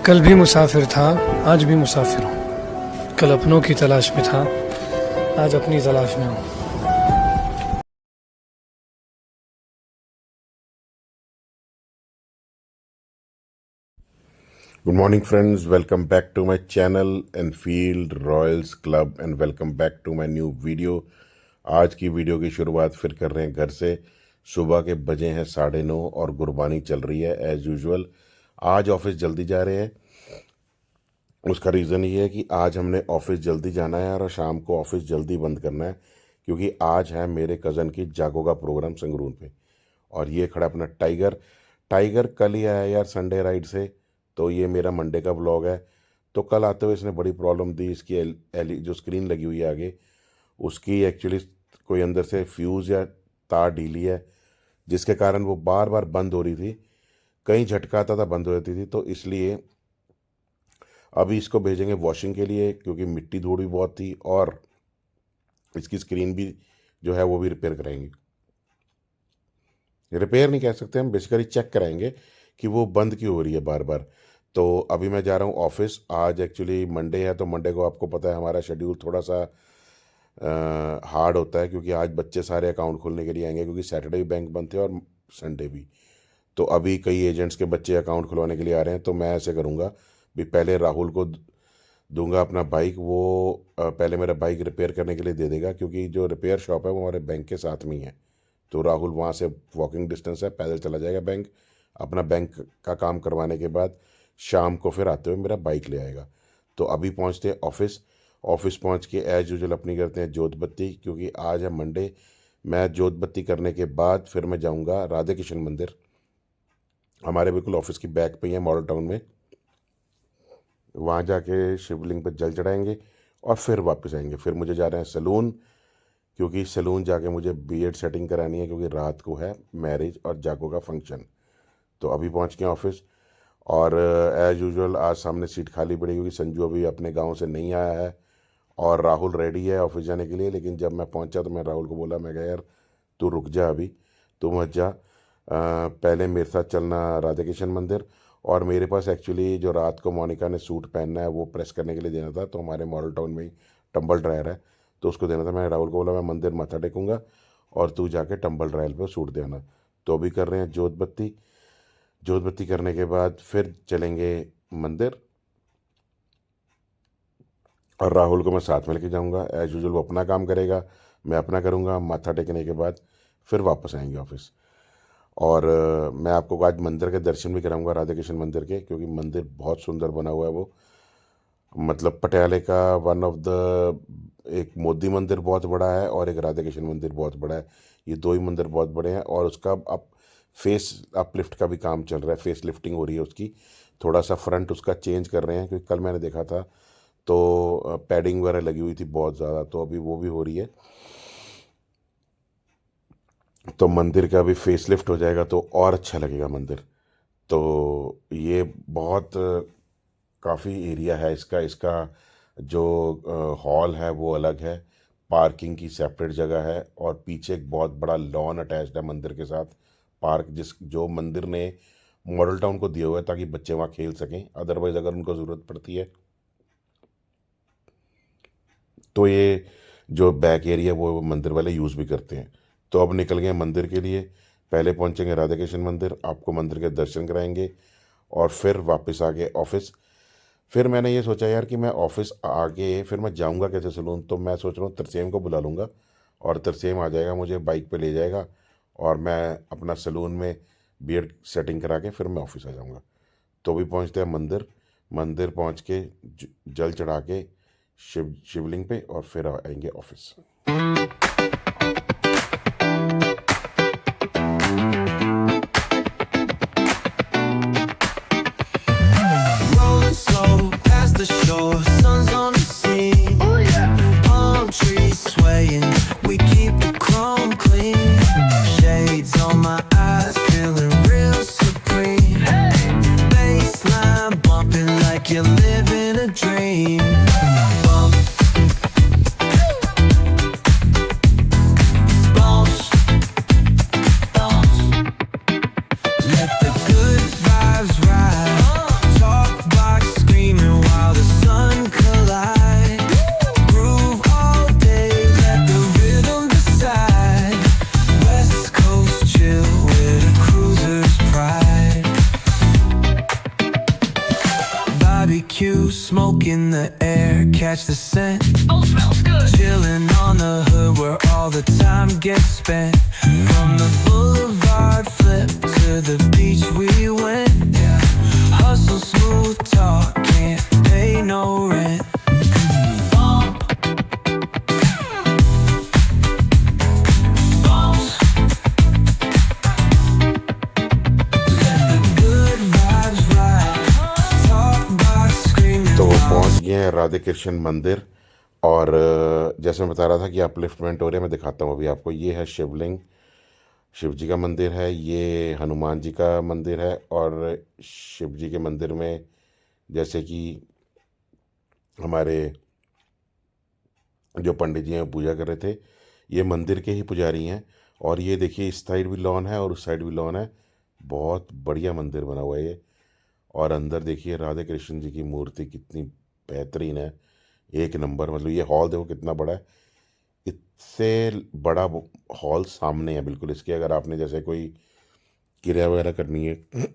कल भी मुसाफिर था, आज भी मुसाफिर हूँ। कल अपनों की तलाश में था, आज अपनी तलाश में हूँ। Good morning, friends. Welcome back to my channel Enfield Royals Club and welcome back to my new video. आज की वीडियो की शुरुआत फिर कर रहे हैं घर से। सुबह के बजे हैं 9:30 और गुरबानी चल रही है एज़ यूजुअल। आज ऑफिस जल्दी जा रहे हैं। उसका रीज़न ये है कि आज हमने ऑफिस जल्दी जाना है और शाम को ऑफिस जल्दी बंद करना है, क्योंकि आज है मेरे कज़न की जागो का प्रोग्राम संगरूर पे। और ये खड़ा अपना टाइगर। टाइगर कल ही आया यार संडे राइड से, तो ये मेरा मंडे का व्लॉग है। तो कल आते हुए इसने बड़ी प्रॉब्लम दी। इसकी जो स्क्रीन लगी हुई है आगे, उसकी एक्चुअली कोई अंदर से फ्यूज़ या तार ढीली है, जिसके कारण वो बार बार बंद हो रही थी। कहीं झटका आता था बंद हो जाती थी। तो इसलिए अभी इसको भेजेंगे वॉशिंग के लिए, क्योंकि मिट्टी धूड़ भी बहुत थी और इसकी स्क्रीन भी जो है वो भी रिपेयर कराएंगे। रिपेयर नहीं कह सकते हम, बेसिकली चेक कराएंगे कि वो बंद क्यों हो रही है बार बार। तो अभी मैं जा रहा हूँ ऑफिस। आज एक्चुअली मंडे है, तो मंडे को आपको पता है हमारा शेड्यूल थोड़ा सा हार्ड होता है, क्योंकि आज बच्चे सारे अकाउंट खोलने के लिए आएंगे, क्योंकि सैटरडे भी बैंक बंद थे और संडे भी। तो अभी कई एजेंट्स के बच्चे अकाउंट खुलवाने के लिए आ रहे हैं। तो मैं ऐसे करूँगा भी, पहले राहुल को दूंगा अपना बाइक। वो पहले मेरा बाइक रिपेयर करने के लिए दे देगा, क्योंकि जो रिपेयर शॉप है वो हमारे बैंक के साथ में ही है। तो राहुल वहाँ से वॉकिंग डिस्टेंस है, पैदल चला जाएगा बैंक। अपना बैंक का काम करवाने के बाद शाम को फिर आते हुए मेरा बाइक ले आएगा। तो अभी पहुँचते हैं ऑफिस। ऑफिस पहुँच के एज़ यूजुअल अपनी करते हैं जोत बत्ती, क्योंकि आज है मंडे। मैं जोत बत्ती करने के बाद फिर मैं जाऊँगा राधे कृष्ण मंदिर। हमारे बिल्कुल ऑफिस की बैक पे ही है, मॉडल टाउन में। वहाँ जाके शिवलिंग पर जल चढ़ाएंगे और फिर वापस आएंगे। फिर मुझे जा रहे हैं सैलून, क्योंकि सैलून जाके मुझे बीएड सेटिंग करानी है, क्योंकि रात को है मैरिज और जागो का फंक्शन। तो अभी पहुंच गए ऑफिस। और एज़ यूजुअल आज सामने सीट खाली पड़ी, क्योंकि संजू अभी अपने गांव से नहीं आया है और राहुल रेडी है ऑफिस जाने के लिए। लेकिन जब मैं पहुंचा तो मैं राहुल को बोला, मैं कहा यार तू रुक जा, अभी तू मत जा, पहले मेरे साथ चलना राधे कृष्ण मंदिर। और मेरे पास एक्चुअली जो रात को मोनिका ने सूट पहनना है वो प्रेस करने के लिए देना था। तो हमारे मॉडल टाउन में ही टम्बल ड्रायर है, तो उसको देना था। मैंने राहुल को बोला मैं मंदिर माथा टेकूँगा और तू जाके टम्बल ड्रायर पर सूट देना। तो अभी कर रहे हैं जोत बत्ती। जोत बत्ती करने के बाद फिर चलेंगे मंदिर, और राहुल को मैं साथ में लेके जाऊंगा। एज यूजुअल वो अपना काम करेगा, मैं अपना करूंगा। माथा टेकने के बाद फिर वापस आएंगे ऑफिस। और मैं आपको आज मंदिर के दर्शन भी कराऊंगा राधे कृष्ण मंदिर के, क्योंकि मंदिर बहुत सुंदर बना हुआ है। वो मतलब पटियाले का वन ऑफ द, एक मोदी मंदिर बहुत बड़ा है और एक राधे कृष्ण मंदिर बहुत बड़ा है। ये दो ही मंदिर बहुत बड़े हैं। और उसका अब फेस अपलिफ्ट का भी काम चल रहा है, फेस लिफ्टिंग हो रही है उसकी। थोड़ा सा फ्रंट उसका चेंज कर रहे हैं, क्योंकि कल मैंने देखा था तो पैडिंग वगैरह लगी हुई थी बहुत ज़्यादा, तो अभी वो भी हो रही है। तो मंदिर का भी फेस लिफ्ट हो जाएगा तो और अच्छा लगेगा मंदिर। तो ये बहुत काफ़ी एरिया है इसका। इसका जो हॉल है वो अलग है, पार्किंग की सेपरेट जगह है, और पीछे एक बहुत बड़ा लॉन अटैच्ड है मंदिर के साथ। पार्क जो मंदिर ने मॉडल टाउन को दिया हुआ है, ताकि बच्चे वहाँ खेल सकें। अदरवाइज़ अगर उनको ज़रूरत पड़ती है तो ये जो बैक एरिया वो मंदिर वाले यूज़ भी करते हैं। तो अब निकल गए मंदिर के लिए। पहले पहुंचेंगे राधा कृष्ण मंदिर, आपको मंदिर के दर्शन कराएंगे और फिर वापस आ गए ऑफिस। फिर मैंने ये सोचा यार कि मैं ऑफिस आगे फिर मैं जाऊंगा कैसे सलून। तो मैं सोच रहा हूँ तरसेम को बुला लूँगा और तरसेम आ जाएगा, मुझे बाइक पे ले जाएगा और मैं अपना सलून में बियर्ड सेटिंग करा के फिर मैं ऑफिस आ जाऊँगा। तो भी पहुँचते हैं मंदिर। मंदिर पहुँच के जल चढ़ा के शिवलिंग पे और फिर आएंगे office. Rolling slow past the shore, sun's on the scene. Oh yeah. Palm trees swaying, we keep the chrome clean. Shades on my eyes, feeling real supreme. Hey. Baseline bumping like you're living a dream. Bump. Bounce. Bounce. Let the good vibes ride. Talk by Barbecue, smoke in the air, catch the scent. Oh, smells good. Chilling on the hood where all the time gets spent. From the boulevard flip to the beach we went. Hustle, smooth talk, can't pay no rent. तो पहुंच गए हैं राधे कृष्ण मंदिर। और जैसे मैं बता रहा था कि अपलिफ्टमेंट हो रही है, मैं दिखाता हूँ अभी आपको। ये है शिवलिंग, शिव जी का मंदिर है। ये हनुमान जी का मंदिर है। और शिव जी के मंदिर में जैसे कि हमारे जो पंडित जी हैं वो पूजा कर रहे थे, ये मंदिर के ही पुजारी हैं। और ये देखिए, इस साइड भी लॉन है और उस साइड भी लॉन है। बहुत बढ़िया मंदिर बना हुआ है ये। और अंदर देखिए राधे कृष्ण जी की मूर्ति कितनी बेहतरीन है, एक नंबर। मतलब ये हॉल देखो कितना बड़ा है। इससे बड़ा हॉल सामने है बिल्कुल इसके। अगर आपने जैसे कोई क्रिया वगैरह करनी है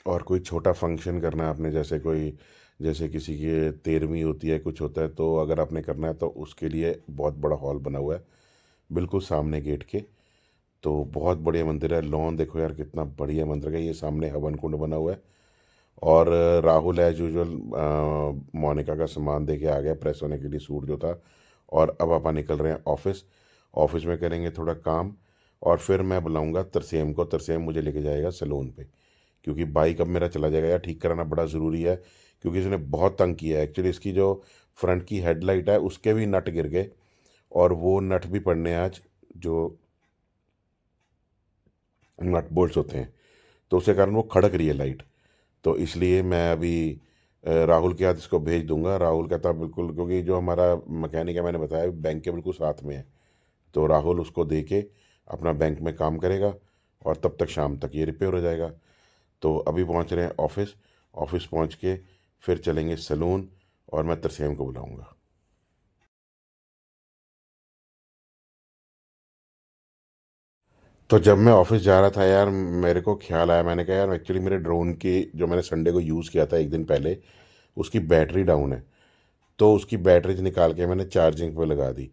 और कोई छोटा फंक्शन करना है आपने, जैसे किसी की 13वीं होती है, कुछ होता है, तो अगर आपने करना है तो उसके लिए बहुत बड़ा हॉल बना हुआ है बिल्कुल सामने गेट के। तो बहुत बढ़िया मंदिर है। लॉन देखो यार कितना बढ़िया मंदिर है। ये सामने हवन कुंड बना हुआ है। और राहुल एज यूजुअल मोनिका का सामान दे के आ गया, प्रेस होने के लिए सूट जो था। और अब पापा निकल रहे हैं ऑफिस में करेंगे थोड़ा काम। और फिर मैं बुलाऊंगा तरसेम को। तरसेम मुझे लेके जाएगा सैलून पे, क्योंकि बाइक अब मेरा चला जाएगा यार। ठीक कराना बड़ा ज़रूरी है, क्योंकि इसने बहुत तंग किया है। एक्चुअली इसकी जो फ्रंट की हेडलाइट है उसके भी नट गिर गए, और वो नट भी पड़ने आज, जो नट बोल्ट्स होते हैं, तो उसके कारण वो खड़क रही है लाइट। तो इसलिए मैं अभी राहुल के हाथ इसको भेज दूंगा। राहुल कहता बिल्कुल, क्योंकि जो हमारा मैकेनिक है मैंने बताया बैंक के बिल्कुल साथ में है, तो राहुल उसको दे के अपना बैंक में काम करेगा और तब तक शाम तक ये रिपेयर हो जाएगा। तो अभी पहुंच रहे हैं ऑफिस पहुंच के फिर चलेंगे सैलून, और मैं तरसेम को बुलाऊंगा। तो जब मैं ऑफिस जा रहा था यार, मेरे को ख्याल आया, मैंने कहा यार एक्चुअली मेरे ड्रोन की, जो मैंने संडे को यूज़ किया था एक दिन पहले, उसकी बैटरी डाउन है। तो उसकी बैटरीज निकाल के मैंने चार्जिंग पे लगा दी।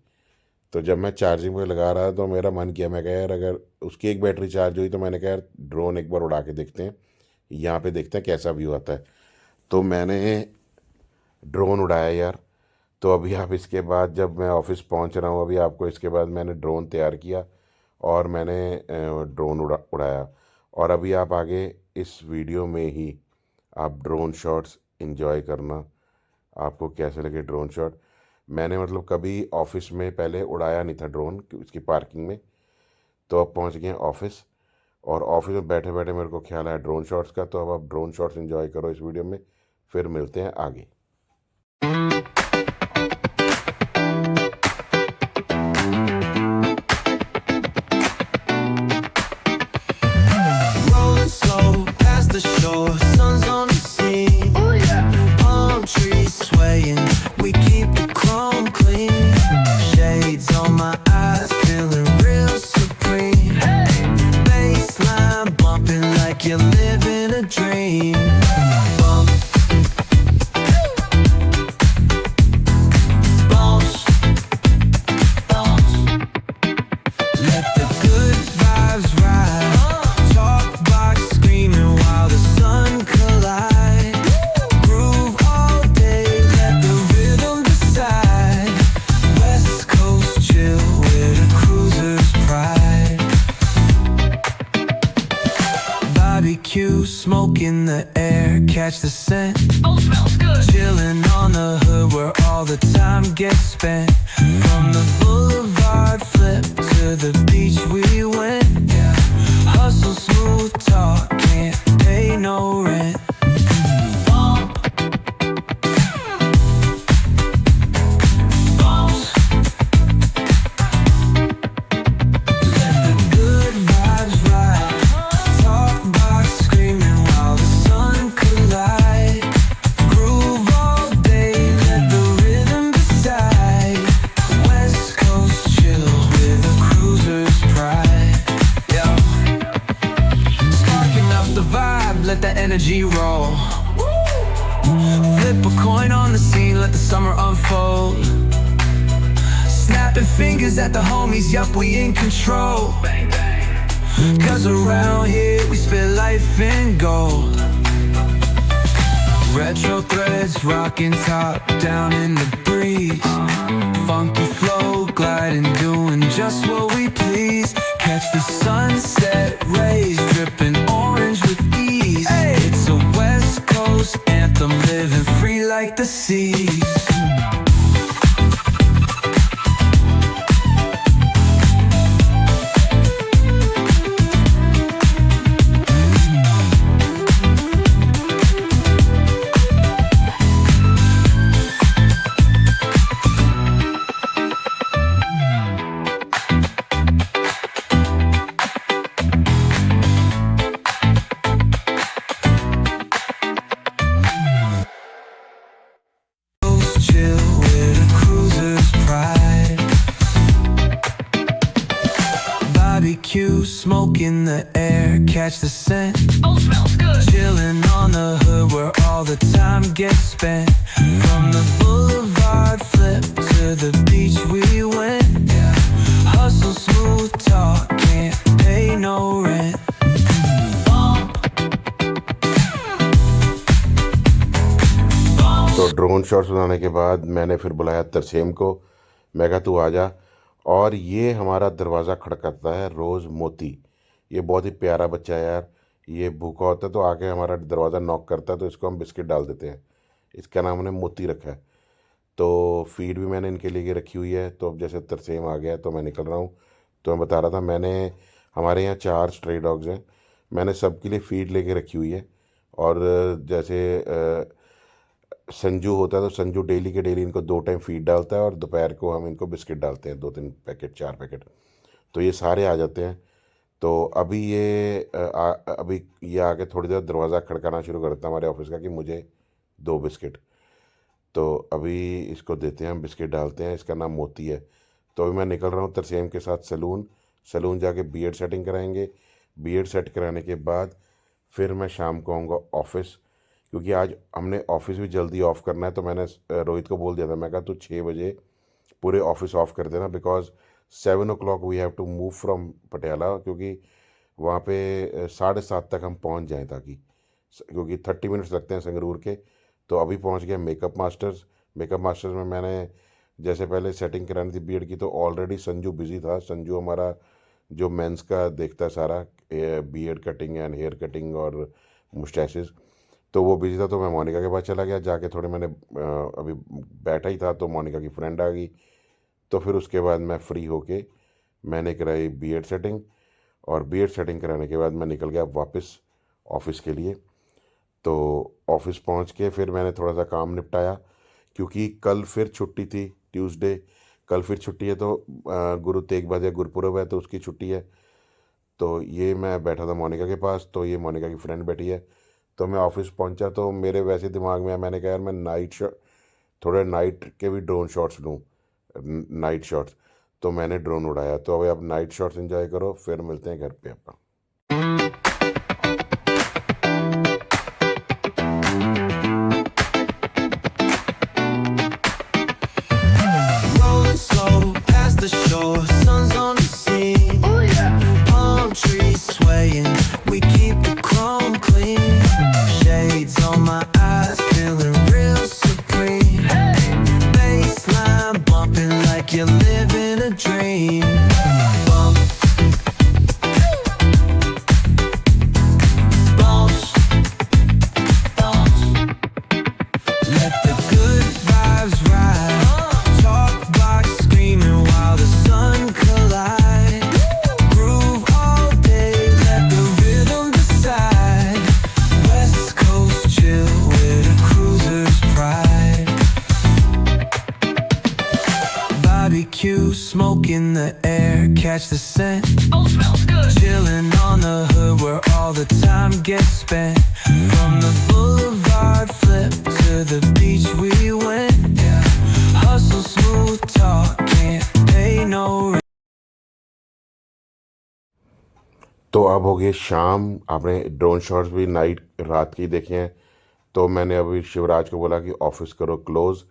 तो जब मैं चार्जिंग पे लगा रहा तो मेरा मन किया, मैं कहा यार अगर उसकी एक बैटरी चार्ज हुई तो मैंने कहा यार ड्रोन एक बार उड़ा के देखते हैं, यहाँ पे देखते हैं कैसा व्यू आता है। तो मैंने ड्रोन उड़ाया यार। तो अभी आप इसके बाद, जब मैं ऑफिस पहुँच रहा हूँ अभी, आपको इसके बाद मैंने ड्रोन तैयार किया और मैंने ड्रोन उड़ाया। और अभी आप आगे इस वीडियो में ही आप ड्रोन शॉट्स एंजॉय करना, आपको कैसे लगे ड्रोन शॉट। मैंने मतलब कभी ऑफिस में पहले उड़ाया नहीं था ड्रोन, इसकी पार्किंग में। तो अब पहुंच गए ऑफिस, और ऑफिस में बैठे बैठे मेरे को ख्याल आया ड्रोन शॉट्स का। तो अब आप ड्रोन शॉट्स एंजॉय करो इस वीडियो में, फिर मिलते हैं आगे। Rolling slow past the shore, sun's on the scene. Oh yeah. Palm trees swaying, we keep the chrome clean. Shades on my eyes, feeling real supreme. Hey. Baseline bumping like you're living a dream. Bump. Bounce. Bounce. Let the good vibes ride. Talk box screaming while the sun collide. Groove all day, let the rhythm decide. West Coast chill with a cruiser's pride. Barbecue, smoke in the air, catch the scent. Oh, smells good. Chilling on the hood where all the time gets spent. From the boulevard flip to the beach we went. Hustle, smooth talk, can't pay no rent. Bump. Bounce. Let the good vibes ride. Talk box screaming while the sun collide. Groove all day, let the rhythm decide. West Coast chill with a cruiser's pride. Yeah. Sparking up the vibe, let the energy roll. Flip a coin on the scene, let the summer unfold. Snapping fingers at the homies, yup, we in control. Cause around here we spit life in gold. Retro threads rocking top down in the breeze. Funky flow gliding, doing just what we please. Catch the sunset rays dripping orange with ease. It's a West Coast anthem, living free like the seas. Chill with a cruiser's pride. Barbecue, smoke in the air, catch the scent. Oh, smells good. Chilling on the hood where all the time gets spent. From the boulevard flip to the beach we went. Hustle, smooth talk, can't pay no rent. तो drone shots बनाने के बाद मैंने फिर बुलाया तरसेम को। मैं कहा तू आ जा। और ये हमारा दरवाज़ा खड़काता है रोज़ मोती। ये बहुत ही प्यारा बच्चा है यार। ये भूखा होता है तो आके हमारा दरवाज़ा नॉक करता है, तो इसको हम बिस्किट डाल देते हैं। इसका नाम हमने मोती रखा है। तो फीड भी मैंने इनके लिए रखी हुई है। तो अब जैसे तरसेम आ गया तो मैं निकल रहा हूँ। तो मैं बता रहा था, मैंने हमारे यहाँ 4 स्ट्रे डॉग्स हैं। मैंने सबके लिए फीड लेके रखी हुई है। और जैसे संजू होता है तो संजू डेली के डेली इनको 2 टाइम फीड डालता है और दोपहर को हम इनको बिस्किट डालते हैं, 2-3 पैकेट 4 पैकेट। तो ये सारे आ जाते हैं। तो अभी ये आके थोड़ी देर दरवाज़ा खड़काना शुरू करता है हमारे ऑफिस का कि मुझे 2 बिस्किट। तो अभी इसको देते हैं, हम बिस्किट डालते हैं। इसका नाम मोती है। तो अभी मैं निकल रहा हूँ तरसेम के साथ सैलून जाके बियर्ड सेटिंग कराएंगे। बियर्ड सेट कराने के बाद फिर मैं शाम को आऊँगा ऑफिस, क्योंकि आज हमने ऑफिस भी जल्दी ऑफ़ करना है। तो मैंने रोहित को बोल दिया था, मैं कहा तू 6 बजे पूरे ऑफिस ऑफ़ कर देना, because 7 o'clock we have to move from Patiala, क्योंकि वहाँ पे 7:30 तक हम पहुँच जाएं, ताकि क्योंकि 30 मिनट्स लगते हैं संगरूर के। तो अभी पहुँच गया मेकअप मास्टर्स में मैंने जैसे पहले सेटिंग करानी थी बियर्ड की, तो ऑलरेडी संजू बिज़ी था। संजू हमारा जो मेंस का देखता है सारा, beard cutting and hair cutting और मुस्टैचेस, तो वो बिजी था। तो मैं मोनिका के पास चला गया। जाके थोड़े मैंने अभी बैठा ही था तो मोनिका की फ्रेंड आ गई। तो फिर उसके बाद मैं फ्री होके मैंने कराई बियर्ड सेटिंग, और बियर्ड सेटिंग कराने के बाद मैं निकल गया वापस ऑफिस के लिए। तो ऑफिस पहुंच के फिर मैंने थोड़ा सा काम निपटाया, क्योंकि कल फिर छुट्टी थी, ट्यूसडे कल फिर छुट्टी है। तो गुरु तेग बहादुर गुरपुरब है तो उसकी छुट्टी है। तो ये मैं बैठा था मोनिका के पास, तो ये मोनिका की फ्रेंड बैठी है। तो मैं ऑफिस पहुंचा तो मेरे वैसे दिमाग में मैंने कहा यार मैं थोड़े नाइट के भी ड्रोन शॉट्स लूँ, नाइट शॉट्स। तो मैंने ड्रोन उड़ाया। तो अभी आप नाइट शॉट्स एंजॉय करो, फिर मिलते हैं घर पे आपका। Rolling slow past the shore, sun's on the scene. Oh yeah. Palm trees swaying, we keep the chrome clean. Shades on my eyes, feeling real supreme. Baseline bumping like you're living a dream. Bump. Bounce. Bounce. Let the good vibes ride. Talk box screaming while the sun collide. Groove all day, let the rhythm decide. West Coast chill with a cruiser's pride. Barbecue, smoke in the air, catch the scent. Oh, smells good. Chilling on the hood where all the time gets spent. From the boulevard flip to the beach we went. Hustle, smooth talk, can't pay no rent. तो अब हो गई शाम। आपने drone shots भी रात के ही देखे हैं। तो मैंने अभी शिवराज को बोला कि ऑफिस करो क्लोज़,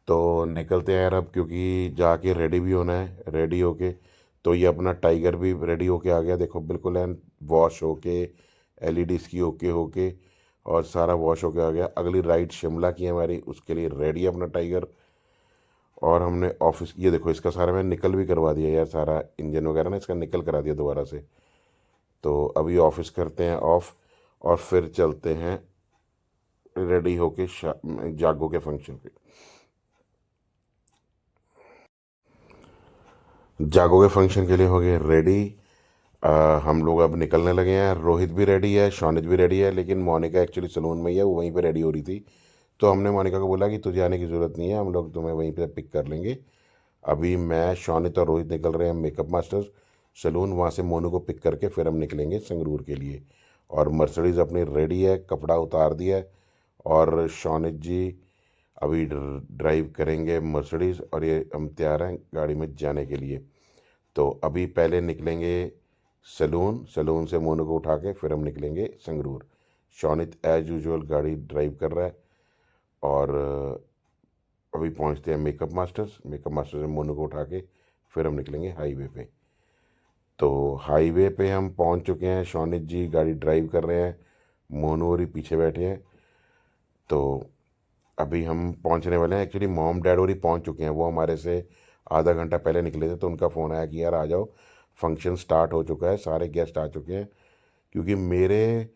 तो निकलते हैं यार अब, क्योंकि जाके रेडी भी होना है। रेडी होके तो ये अपना टाइगर भी रेडी होके आ गया, देखो बिल्कुल एन वॉश होके, एलईडी इसकी ओके होके और सारा वॉश होके आ गया। अगली राइड शिमला की है हमारी, उसके लिए रेडी है अपना टाइगर। और हमने ऑफिस, ये देखो इसका सारा मैंने निकल भी करवा दिया यार, सारा इंजन वगैरह ना इसका निकल करा दिया दोबारा से। तो अभी ऑफिस करते हैं ऑफ और फिर चलते हैं रेडी होके जागो के फंक्शन पे। जागो के फंक्शन के लिए हो गए रेडी। हम लोग अब निकलने लगे हैं। रोहित भी रेडी है, शौनित भी रेडी है, लेकिन मोनिका एक्चुअली सलून में ही है, वो वहीं पे रेडी हो रही थी। तो हमने मोनिका को बोला कि तुझे आने की ज़रूरत नहीं है, हम लोग तुम्हें वहीं पे पिक कर लेंगे। अभी मैं, शौनित और रोहित निकल रहे हैं मेकअप मास्टर्स सलून, वहाँ से मोनू को पिक करके फिर हम निकलेंगे संगरूर के लिए। और मर्सिडीज़ अपनी रेडी है, कपड़ा उतार दिया है और शौनित जी अभी ड्राइव करेंगे मर्सिडीज़ और ये हम तैयार हैं गाड़ी में जाने के लिए। तो अभी पहले निकलेंगे सलून, सलून से मोनू को उठा के फिर हम निकलेंगे संगरूर। शौनित एज यूजुअल गाड़ी ड्राइव कर रहा है और अभी पहुंचते हैं मेकअप मास्टर्स। मेकअप मास्टर्स से मोनू को उठा के फिर हम निकलेंगे हाईवे पे। तो हाईवे पे हम पहुंच चुके हैं, शौनित जी गाड़ी ड्राइव कर रहे हैं, मोनू और ही पीछे बैठे हैं। तो अभी हम पहुंचने वाले हैं। एक्चुअली मॉम डैड और ही पहुंच चुके हैं, वो हमारे से आधा घंटा पहले निकले थे। तो उनका फ़ोन आया कि यार आ जाओ, फंक्शन स्टार्ट हो चुका है, सारे गेस्ट आ चुके हैं। क्योंकि मेरे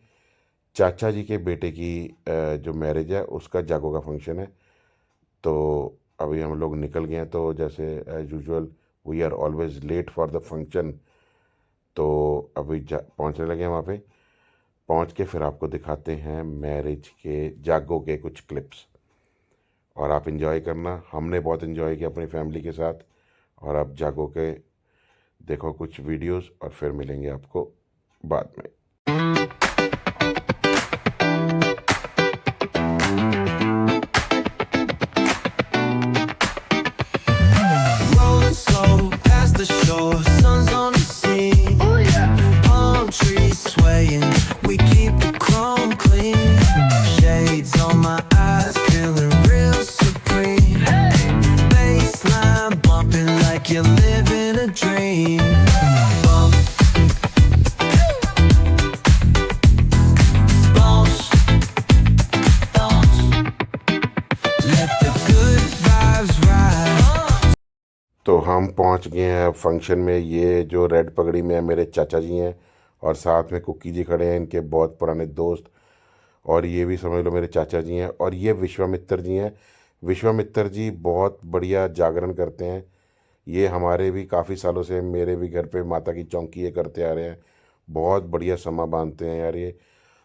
चाचा जी के बेटे की जो मैरिज है उसका जागो का फंक्शन है। तो अभी हम लोग निकल गए हैं। तो जैसे as usual we are always late for the function. तो अभी पहुंचने लगे हैं वहाँ पे। पहुंच के फिर आपको दिखाते हैं मैरिज के जागो के कुछ क्लिप्स और आप इन्जॉय करना। हमने बहुत इन्जॉय किया अपनी फैमिली के साथ। और आप जागो के देखो कुछ वीडियोस और फिर मिलेंगे आपको बाद में। Rolling slow past the shore, sun's on the scene. Oh yeah. Palm trees swaying, we keep the chrome clean. Shades on my eyes, feeling real supreme. Baseline bumping like you're living a dream. Bump. Bounce. Bounce. Let the good vibes ride. तो हम पहुंच गए हैं function में। ये जो red पगड़ी में है मेरे चाचा जी हैं और साथ में कुकी जी खड़े हैं, इनके बहुत पुराने दोस्त। और ये भी समझ लो मेरे चाचा जी हैं। और ये विश्वामित्र जी हैं। विश्वामित्र जी बहुत बढ़िया जागरण करते हैं। ये हमारे भी काफ़ी सालों से, मेरे भी घर पे माता की चौकी ये करते आ रहे हैं। बहुत बढ़िया समा बांधते हैं यार ये।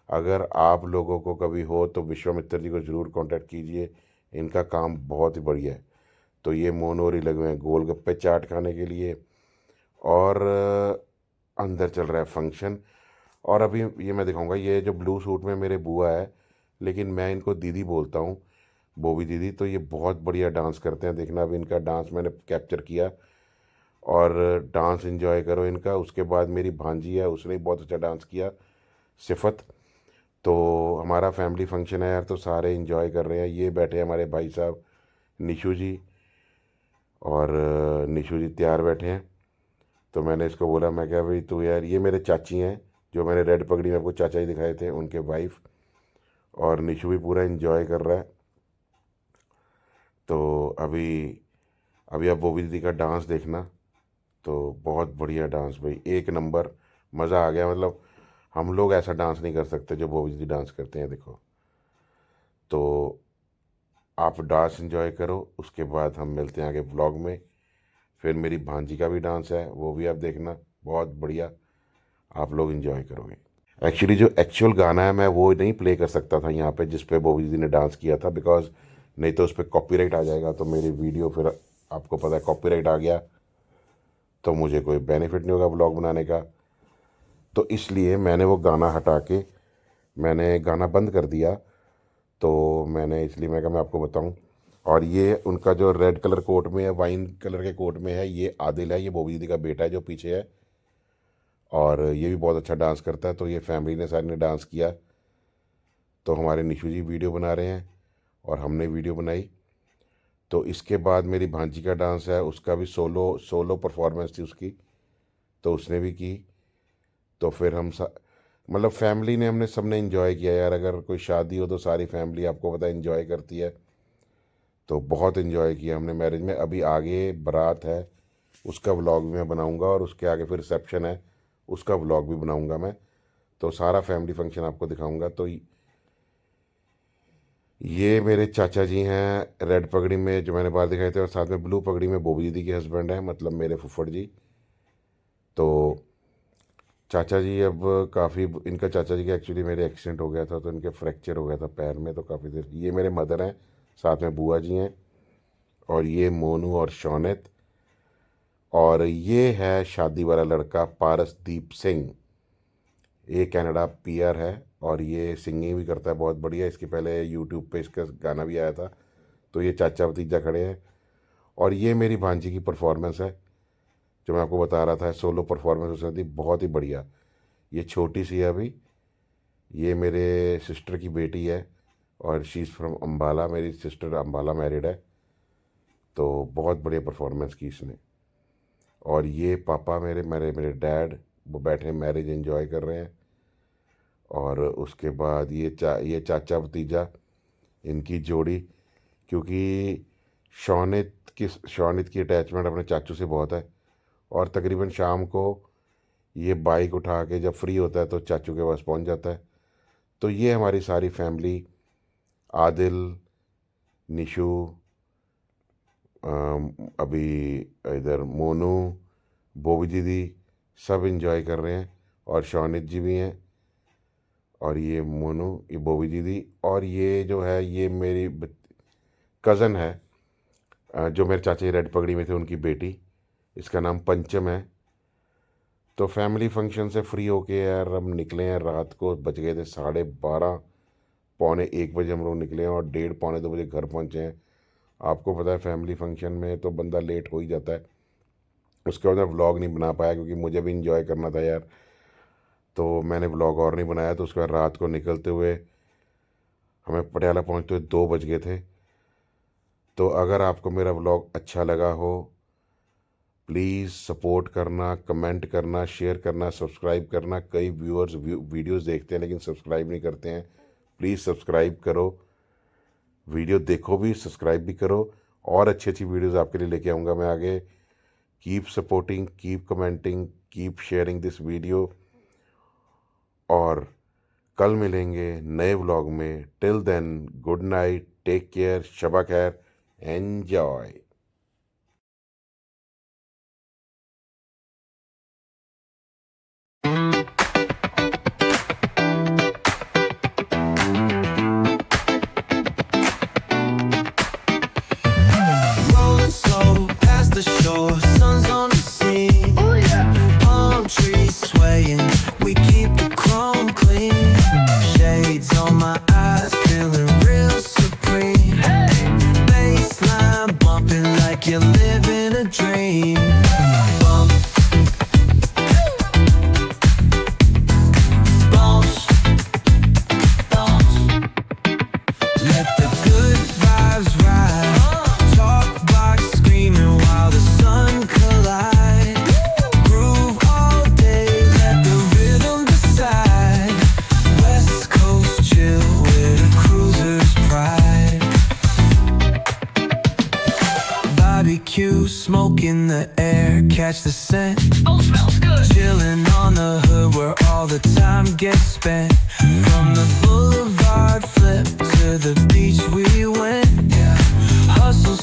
अगर आप लोगों को कभी हो तो विश्वामित्र जी को ज़रूर कांटेक्ट कीजिए, इनका काम बहुत ही बढ़िया है। तो ये मोनोरी लगे हुए हैं गोलगप्पे चाट खाने के लिए। और अंदर चल रहा है फंक्शन। और अभी ये मैं दिखाऊंगा, ये जो ब्लू सूट में मेरे बुआ है, लेकिन मैं इनको दीदी बोलता हूँ, बोबी दीदी। तो ये बहुत बढ़िया डांस करते हैं, देखना अभी इनका डांस मैंने कैप्चर किया और डांस एंजॉय करो इनका। उसके बाद मेरी भांजी है, उसने भी बहुत अच्छा डांस किया, सिफत। तो हमारा फैमिली फंक्शन है यार, तो सारे एंजॉय कर रहे हैं। ये बैठे हैं हमारे भाई साहब निशू जी, और निशू जी तैयार बैठे हैं। तो मैंने इसको बोला, मैं क्या भाई तू यार, ये मेरे चाची हैं जो मैंने रेड पगड़ी में आपको चाचा जी दिखाए थे, उनके वाइफ। और निशू भी पूरा एंजॉय कर रहा है। तो अभी आप बोबी दीदी का डांस देखना, तो बहुत बढ़िया डांस भाई, एक नंबर, मज़ा आ गया। मतलब हम लोग ऐसा डांस नहीं कर सकते जो बोबी दीदी डांस करते हैं, देखो। तो आप डांस एंजॉय करो, उसके बाद हम मिलते हैं आगे व्लॉग में। फिर मेरी भांजी का भी डांस है, वो भी आप देखना, बहुत बढ़िया आप लोग एंजॉय करोगे। एक्चुअली जो एक्चुअल गाना है मैं वो नहीं प्ले कर सकता था यहाँ पे जिस पे बॉबी दीदी ने डांस किया था, बिकॉज नहीं तो उस पर कॉपीराइट आ जाएगा। तो मेरी वीडियो फिर आपको पता है कॉपीराइट आ गया तो मुझे कोई बेनिफिट नहीं होगा व्लॉग बनाने का। तो इसलिए मैंने वो गाना हटा के मैंने गाना बंद कर दिया। तो मैंने इसलिए मैं कहा मैं आपको बताऊं। और ये उनका जो रेड कलर कोट में है, वाइन कलर के कोट में है, ये आदिल है, ये बॉबी दीदी का बेटा है जो पीछे है। और ये भी बहुत अच्छा डांस करता है। तो ये फैमिली ने सारी ने डांस किया। तो हमारे निशु जी वीडियो बना रहे हैं और हमने वीडियो बनाई। तो इसके बाद मेरी भांजी का डांस है, उसका भी सोलो परफॉर्मेंस थी उसकी, तो उसने भी की। तो फिर हम मतलब फैमिली ने हमने सबने इन्जॉय किया यार। अगर कोई शादी हो तो सारी फैमिली आपको पता है इन्जॉय करती है, तो बहुत इन्जॉय किया हमने मैरिज में। अभी आगे बारात है, उसका व्लॉग भी मैं बनाऊंगा, और उसके आगे फिर रिसेप्शन है, उसका व्लॉग भी बनाऊंगा मैं। तो सारा फैमिली फंक्शन आपको दिखाऊंगा। तो ये मेरे चाचा जी हैं रेड पगड़ी में, जो मैंने बाहर दिखाए थे, और साथ में ब्लू पगड़ी में बोबी दीदी के हस्बैंड हैं, मतलब मेरे फुफड़ जी। तो चाचा जी अब काफ़ी, इनका चाचा जी का एक्चुअली मेरे एक्सीडेंट हो गया था, तो इनके फ्रैक्चर हो गया था पैर में, तो काफ़ी देर। ये मेरे मदर हैं, साथ में बुआ जी हैं, और ये मोनू और शौनित, और ये है शादी वाला लड़का पारसदीप सिंह। ये कनाडा पीआर है, और ये सिंगिंग भी करता है बहुत बढ़िया। इसके पहले यूट्यूब पे इसका गाना भी आया था। तो ये चाचा भतीजा खड़े हैं, और ये मेरी भांजी की परफॉर्मेंस है जो मैं आपको बता रहा था, सोलो परफॉर्मेंस उसने दी, बहुत ही बढ़िया। ये छोटी सी है अभी, ये मेरे सिस्टर की बेटी है, और शी इज़ फ्रॉम अम्बाला। मेरी सिस्टर अम्बाला मैरिड है, तो बहुत बढ़िया परफॉर्मेंस की इसने। और ये पापा मेरे मेरे मेरे डैड, वो बैठे मैरिज एंजॉय कर रहे हैं। और उसके बाद ये चाचा भतीजा, इनकी जोड़ी, क्योंकि शौनित की अटैचमेंट अपने चाचू से बहुत है, और तकरीबन शाम को ये बाइक उठा के जब फ्री होता है तो चाचू के पास पहुंच जाता है। तो ये हमारी सारी फैमिली, आदिल, निशु, अभी इधर मोनू, बोबी दीदी, सब इन्जॉय कर रहे हैं, और शौनित जी भी हैं, और ये मोनू, ये बोबी दीदी, और ये जो है ये मेरी कज़न है, जो मेरे चाचा रेड पगड़ी में थे, उनकी बेटी, इसका नाम पंचम है। तो फैमिली फंक्शन से फ्री होके यार हम निकले हैं, रात को बज गए थे 12:30, पौने 1 बजे हम लोग निकले हैं, और 1:30 पौने 2 बजे घर पहुंचे हैं। आपको पता है फैमिली फंक्शन में तो बंदा लेट हो ही जाता है। उसके बाद मैं व्लॉग नहीं बना पाया, क्योंकि मुझे भी इंजॉय करना था यार, तो मैंने व्लॉग और नहीं बनाया। तो उसके बाद रात को निकलते हुए हमें पटियाला पहुंचते हुए 2 बज गए थे। तो अगर आपको मेरा व्लॉग अच्छा लगा हो, प्लीज़ सपोर्ट करना, कमेंट करना, शेयर करना, सब्सक्राइब करना। कई व्यूअर्स वीडियोस देखते हैं लेकिन सब्सक्राइब नहीं करते हैं। प्लीज़ सब्सक्राइब करो, वीडियो देखो भी, सब्सक्राइब भी करो, और अच्छी अच्छी वीडियोस आपके लिए लेके आऊँगा मैं आगे। Keep supporting, keep commenting, keep sharing this video, और कल मिलेंगे नए व्लॉग में। Till then, good night, take care, शबा खैर, enjoy. Rolling slow past the shore, sun's on the scene. Oh yeah. Palm trees swaying, we keep the chrome clean. Shades on my eyes, feeling real supreme. Hey. Baseline bumping like you're living a dream. Bump. Bounce. Bounce. Let the good vibes ride. Talk box screaming while the sun collide. Groove all day, let the rhythm decide. West Coast chill with a cruiser's pride. Barbecue, smoke in the air, catch the scent. Oh, smells good. Chilling on the hood where all the time gets spent. From the boulevard flip to the beach we went. Yeah. Hustle